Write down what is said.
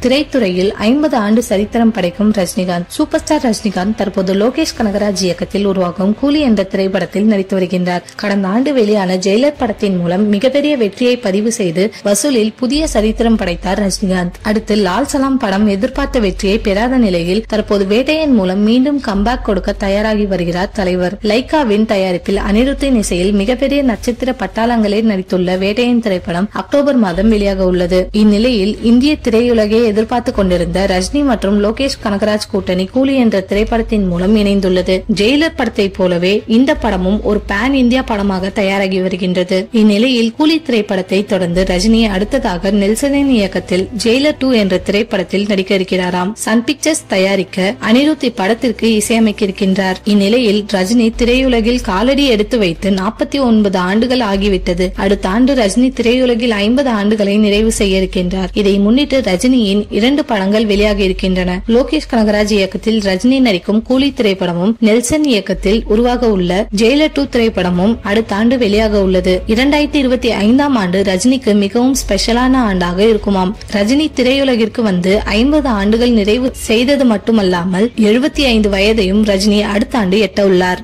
திரைத்துறையில் 50 ஆண்டு சரித்திரம் படைக்கும் ரஜினிகாந்த். சூப்பர் ஸ்டார் ரஜினிகாந்த் தற்போது லோகேஷ் கனகராஜ் இயக்கத்தில் உருவாகும் கூலி என்ற திரைப்படத்தில் நடித்து வருகின்றார். கடந்த ஆண்டு வெளியான ஜெயிலர் படத்தின் மூலம் மிகப்பெரிய வெற்றியை பதிவு செய்து வசூலில் புதிய சரித்திரம் படைத்தார் ரஜினிகாந்த். அடுத்து லால் சலாம் படம் எதிர்பார்த்த வெற்றியை பெறாத நிலையில் தற்போது வேட்டையன் மூலம் மீண்டும் கம்பேக் கொடுக்க தயாராகி வருகிறார் தலைவர். லைகாவின் தயாரிப்பில் அனிருத்தின் இசையில் மிகப்பெரிய நட்சத்திர பட்டாளங்களே நடித்துள்ள வேட்டையன் திரைப்படம் அக்டோபர் மாதம் வெளியாக உள்ளது. இந்நிலையில் இந்திய திரையுலகை எதிர்பார்த்து கொண்டிருந்த ரஜினி மற்றும் லோகேஷ் கனகராஜ் கூட்டணி கூலி என்ற திரைப்படத்தின் மூலம் இணைந்துள்ளது. ஜெயிலர் படத்தை போலவே இந்த படமும் ஒரு பேன் இந்தியா படமாக தயாராகி வருகின்றது. இந்நிலையில் கூலி திரைப்படத்தை தொடர்ந்து ரஜினி அடுத்ததாக நெல்சனின் இயக்கத்தில் ஜெயிலர் 2 என்ற திரைப்படத்தில் நடிக்க இருக்கிறாராம். சன் பிக்சர்ஸ் தயாரிக்க அனிருத் இப்படத்திற்கு இசையமைக்க இருக்கின்றார். இந்நிலையில் ரஜினி திரையுலகில் காலடி எடுத்து வைத்து 49 ஆண்டுகள் ஆகிவிட்டது. அடுத்த ஆண்டு ரஜினி திரையுலகில் 50 ஆண்டுகளை நிறைவு செய்ய இருக்கின்றார். இதை முன்னிட்டு ரஜினியின் 2 படங்கள் வெளியாக இருக்கின்றன. லோகேஷ் கனகராஜ் இயக்கத்தில் ரஜினி நடிக்கும் கூலி திரைப்படமும் நெல்சன் இயக்கத்தில் உருவாக உள்ள ஜெயிலர் 2 திரைப்படமும் அடுத்த ஆண்டு வெளியாக உள்ளது. 2025ஆம் ஆண்டு ரஜினிக்கு மிகவும் ஸ்பெஷலான ஆண்டாக இருக்குமாம். ரஜினி திரையுலகிற்கு வந்து 50 ஆண்டுகள் நிறைவு செய்தது மட்டுமல்லாமல் 75 வயதையும் ரஜினி அடுத்த ஆண்டு எட்ட உள்ளார்.